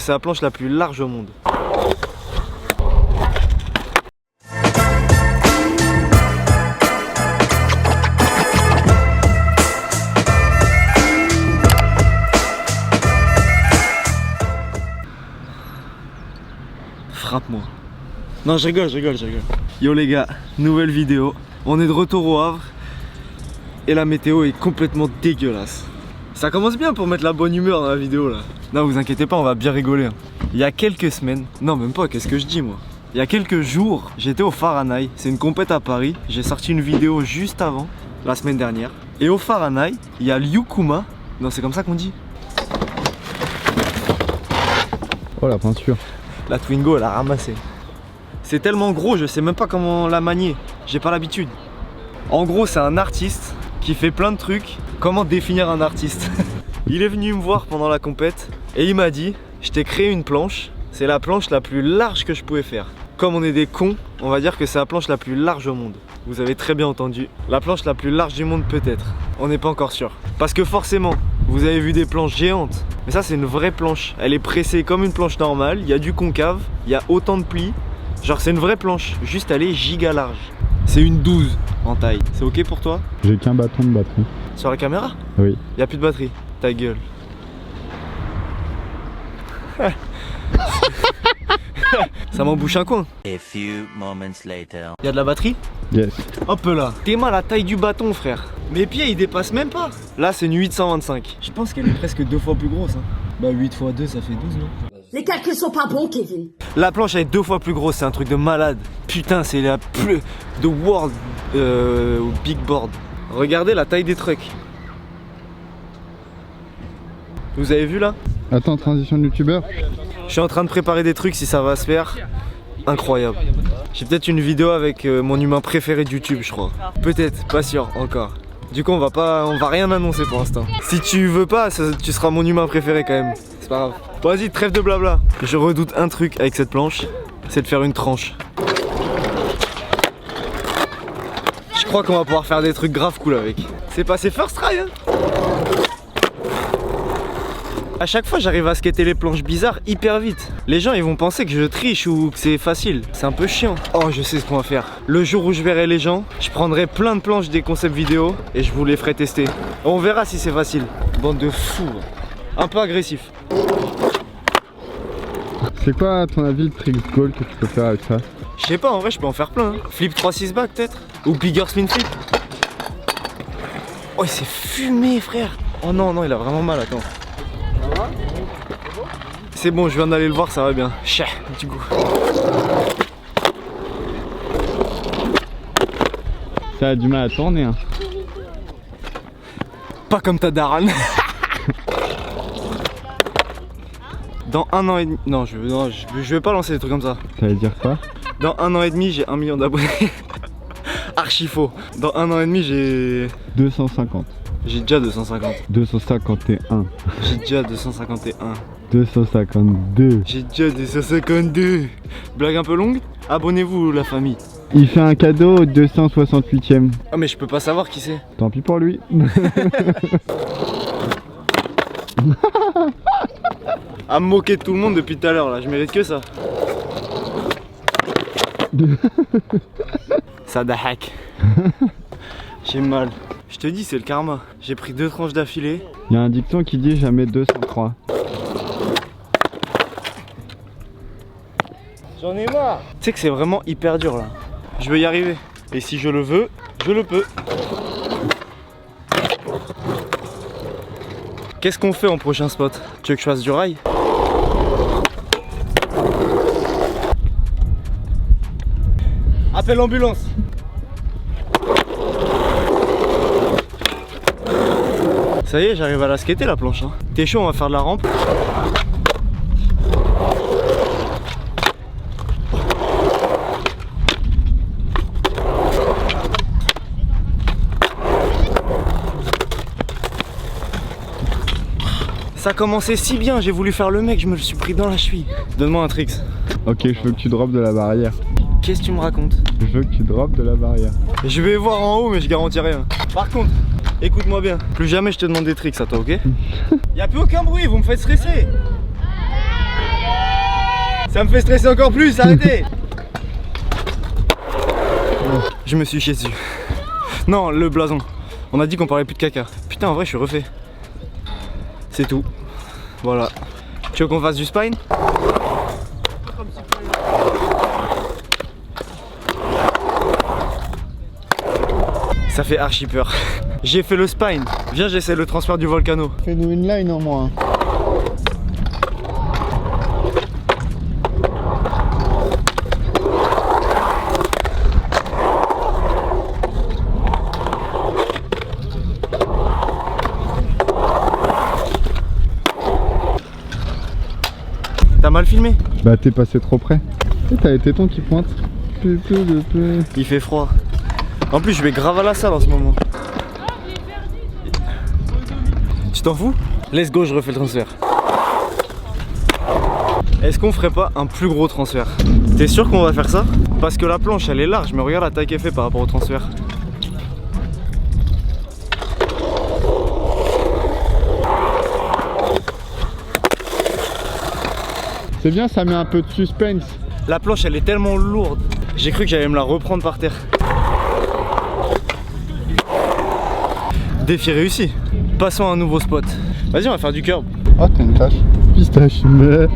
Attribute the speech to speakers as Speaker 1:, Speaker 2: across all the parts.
Speaker 1: C'est la planche la plus large au monde. Frappe-moi. Non, je rigole. Yo les gars, nouvelle vidéo. On est de retour au Havre. Et la météo est complètement dégueulasse. Ça commence bien pour mettre la bonne humeur dans la vidéo là. Non, vous inquiétez pas, on va bien rigoler. Il y a quelques semaines, non même pas, qu'est-ce que je dis moi? Il y a quelques jours, j'étais au Fahrenheit. C'est une compète à Paris. J'ai sorti une vidéo juste avant, la semaine dernière. Et au Fahrenheit, il y a Lyukuma. Non, c'est comme ça qu'on dit.
Speaker 2: Oh la peinture.
Speaker 1: La Twingo, elle a ramassé. C'est tellement gros, je sais même pas comment la manier. J'ai pas l'habitude. En gros, c'est un artiste qui fait plein de trucs. Comment définir un artiste? Il est venu me voir pendant la compète et il m'a dit, je t'ai créé une planche. C'est la planche la plus large que je pouvais faire. Comme on est des cons, on va dire que c'est la planche la plus large au monde. Vous avez très bien entendu. La planche la plus large du monde peut-être. On n'est pas encore sûr. Parce que forcément, vous avez vu des planches géantes. Mais ça c'est une vraie planche. Elle est pressée comme une planche normale. Il y a du concave, il y a autant de plis. Genre c'est une vraie planche. Juste elle est giga large. C'est une 12 en taille. C'est ok pour toi?
Speaker 2: J'ai qu'un bâton de batterie.
Speaker 1: Sur la caméra?
Speaker 2: Oui.
Speaker 1: Il y a plus de batterie. Ta gueule. Ça m'embouche un coin.
Speaker 3: A few moments later.
Speaker 1: Il y a de la batterie?
Speaker 2: Yes.
Speaker 1: Hop là. T'es mal à la taille du bâton frère. Mes pieds ils dépassent même pas. Là c'est une 825. Je pense qu'elle est presque 2 fois plus grosse hein. Bah 8 x 2 ça fait 12 non?
Speaker 4: Les calculs sont pas bons, Kevin.
Speaker 1: La planche elle est 2 fois plus grosse, c'est un truc de malade. Putain c'est la plus de world big board. Regardez la taille des trucks. Vous avez vu là?
Speaker 2: Attends, transition de youtubeur.
Speaker 1: Je suis en train de préparer des trucs si ça va se faire. Incroyable. J'ai peut-être une vidéo avec mon humain préféré de YouTube je crois. Peut-être, pas sûr encore. Du coup on va rien annoncer pour l'instant. Si tu veux pas, tu seras mon humain préféré quand même. C'est pas grave. Vas-y, trêve de blabla. Je redoute un truc avec cette planche, c'est de faire une tranche. Je crois qu'on va pouvoir faire des trucs grave cool avec. C'est passé first try hein. A chaque fois j'arrive à skater les planches bizarres hyper vite. Les gens ils vont penser que je triche ou que c'est facile. C'est un peu chiant. Oh je sais ce qu'on va faire. Le jour où je verrai les gens, je prendrai plein de planches des concepts vidéo et je vous les ferai tester. On verra si c'est facile. Bande de fous. Un peu agressif.
Speaker 2: C'est quoi à ton avis le trick goal que tu peux faire avec ça?
Speaker 1: Je sais pas en vrai je peux en faire plein hein. Flip 3-6 back peut-être. Ou bigger spin flip. Oh il s'est fumé frère. Oh non non il a vraiment mal attends. C'est bon, je viens d'aller le voir, ça va bien. Chais, du coup.
Speaker 2: Ça a du mal à tourner hein.
Speaker 1: Pas comme ta daronne. Dans 1 an et demi... Non, je vais pas lancer des trucs comme ça.
Speaker 2: Ça veut dire quoi?
Speaker 1: Dans 1 an et demi, j'ai 1 million d'abonnés. Archi faux. Dans 1 an et demi, j'ai...
Speaker 2: 250.
Speaker 1: J'ai déjà 250.
Speaker 2: 251.
Speaker 1: J'ai déjà 251.
Speaker 2: 252.
Speaker 1: J'ai déjà 252. Blague un peu longue? Abonnez-vous la famille.
Speaker 2: Il fait un cadeau au 268ème.
Speaker 1: Ah mais je peux pas savoir qui c'est.
Speaker 2: Tant pis pour lui.
Speaker 1: À me moquer de tout le monde depuis tout à l'heure là, je mérite que ça. Ça dahak. J'ai mal. Je te dis c'est le karma. J'ai pris 2 tranches d'affilée.
Speaker 2: Il y a un dicton qui dit jamais 203.
Speaker 1: J'en ai marre. Tu sais que c'est vraiment hyper dur là. Je veux y arriver. Et si je le veux, je le peux. Qu'est-ce qu'on fait en prochain spot? Tu veux que je fasse du rail? Appelle l'ambulance. Ça y est, j'arrive à la skater la planche hein. T'es chaud, on va faire de la rampe. Ça commençait si bien, j'ai voulu faire le mec, je me le suis pris dans la cheville. Donne-moi un tricks.
Speaker 2: Ok, je veux que tu drops de la barrière.
Speaker 1: Qu'est-ce que tu me racontes?
Speaker 2: Je veux que tu drops de la barrière.
Speaker 1: Je vais voir en haut mais je garantis rien. Par contre, écoute-moi bien, plus jamais je te demande des tricks à toi, ok? Y'a plus aucun bruit, vous me faites stresser. Ça me fait stresser encore plus, arrêtez. Je me suis chié dessus. Non, le blason. On a dit qu'on parlait plus de caca. Putain, en vrai, je suis refait. C'est tout. Voilà. Tu veux qu'on fasse du spine? Ça fait archi peur. J'ai fait le spine. Viens, j'essaie le transfert du Volcano.
Speaker 2: Fais-nous une line en moins.
Speaker 1: T'as mal filmé?
Speaker 2: Bah t'es passé trop près. Et t'as les tétons qui pointent.
Speaker 1: Il fait froid. En plus, je vais grave à la salle en ce moment. Tu t'en fous? Let's go, je refais le transfert. Est-ce qu'on ferait pas un plus gros transfert? T'es sûr qu'on va faire ça? Parce que la planche elle est large, mais regarde la taille qu'elle fait par rapport au transfert.
Speaker 2: C'est bien, ça met un peu de suspense.
Speaker 1: La planche elle est tellement lourde. J'ai cru que j'allais me la reprendre par terre. Défi réussi. Passons à un nouveau spot. Vas-y, on va faire du curb.
Speaker 2: Oh, t'as une tache. Pistache, mais.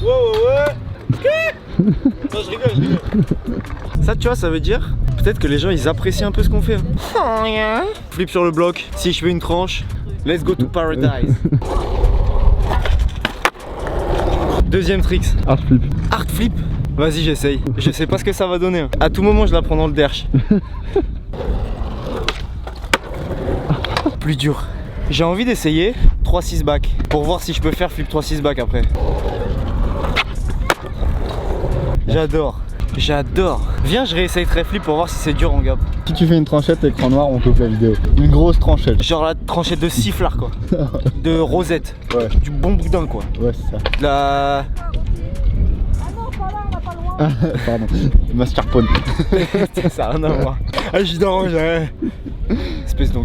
Speaker 1: Ouais. Non, je rigole. Ça, tu vois, ça veut dire peut-être que les gens ils apprécient un peu ce qu'on fait. Flip sur le bloc. Si je fais une tranche, let's go to paradise. Deuxième tricks.
Speaker 2: Art flip.
Speaker 1: Art flip. Vas-y, j'essaye. Je sais pas ce que ça va donner. À tout moment, je la prends dans le derche. Plus dur. J'ai envie d'essayer 3-6 back pour voir si je peux faire flip 3-6 back après. J'adore. J'adore. Viens, je réessaye très flip pour voir si c'est dur en gap.
Speaker 2: Si tu fais une tranchette écran noir, on coupe la vidéo. Une grosse tranchette.
Speaker 1: Genre la tranchette de sifflard quoi. De rosette.
Speaker 2: Ouais.
Speaker 1: Du bon boudin quoi.
Speaker 2: Ouais, c'est ça.
Speaker 1: De la...
Speaker 2: Pardon. Mascarpone.
Speaker 1: Ça a rien à voir. Ah, j'y dors, j'ai... Espèce d'en...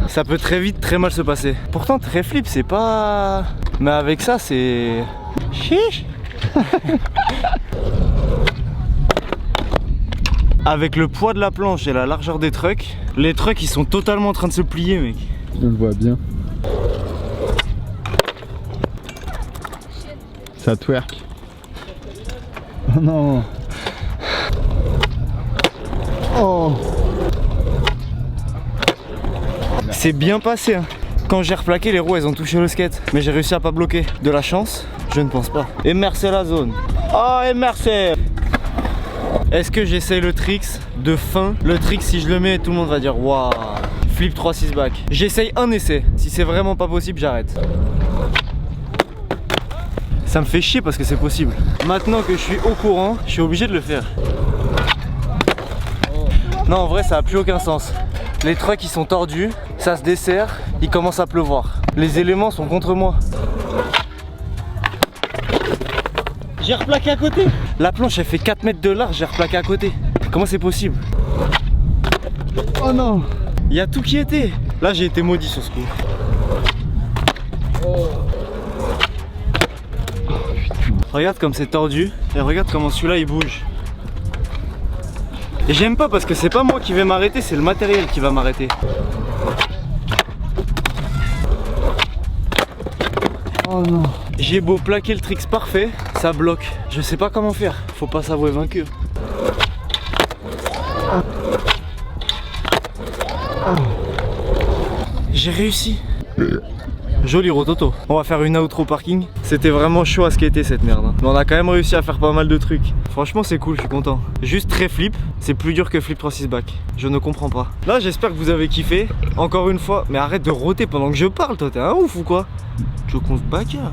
Speaker 1: Ça peut très vite, très mal se passer. Pourtant, très flip, c'est pas... Mais avec ça, c'est... Chiche. Avec le poids de la planche et la largeur des trucks, les trucks, ils sont totalement en train de se plier, mec.
Speaker 2: On le voit bien. Ça twerk. Oh non. Oh.
Speaker 1: C'est bien passé, hein. Quand j'ai replaqué, les roues elles ont touché le skate, mais j'ai réussi à pas bloquer. De la chance? Je ne pense pas. Émercer la zone. Oh, émercer. Est-ce que j'essaye le tricks de fin? Le trick, si je le mets, tout le monde va dire waouh. Flip 3-6 back. J'essaye un essai. Si c'est vraiment pas possible, j'arrête. Ça me fait chier parce que c'est possible. Maintenant que je suis au courant, je suis obligé de le faire. Non, en vrai, ça a plus aucun sens. Les trucks ils sont tordus, ça se dessert, il commence à pleuvoir. Les éléments sont contre moi. J'ai replaqué à côté. La planche elle fait 4 mètres de large, j'ai replaqué à côté. Comment c'est possible?
Speaker 2: Oh non.
Speaker 1: Il y a tout qui était. Là j'ai été maudit sur ce coup. Regarde comme c'est tordu et regarde comment celui-là il bouge. Et j'aime pas parce que c'est pas moi qui vais m'arrêter, c'est le matériel qui va m'arrêter.
Speaker 2: Oh non.
Speaker 1: J'ai beau plaquer le tricks parfait, ça bloque. Je sais pas comment faire, faut pas s'avouer vaincu. J'ai réussi. Joli rototo. On va faire une outro parking. C'était vraiment chaud à skater cette merde, hein. Mais on a quand même réussi à faire pas mal de trucs. Franchement c'est cool, je suis content. Juste très flip, c'est plus dur que flip 3-6 back. Je ne comprends pas. Là j'espère que vous avez kiffé. Encore une fois, mais arrête de roter pendant que je parle, toi t'es un ouf ou quoi? Tu veux qu'on se bagarre?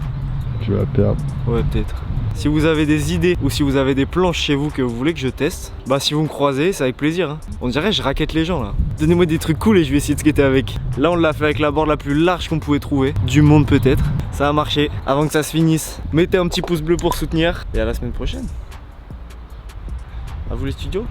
Speaker 2: Tu vas perdre.
Speaker 1: Ouais peut-être. Si vous avez des idées ou si vous avez des planches chez vous que vous voulez que je teste, bah si vous me croisez, c'est avec plaisir, hein. On dirait que je raquette les gens là. Donnez-moi des trucs cool et je vais essayer de skater avec. Là on l'a fait avec la board la plus large qu'on pouvait trouver, du monde peut-être. Ça a marché. Avant que ça se finisse, mettez un petit pouce bleu pour soutenir et à la semaine prochaine. À vous les studios.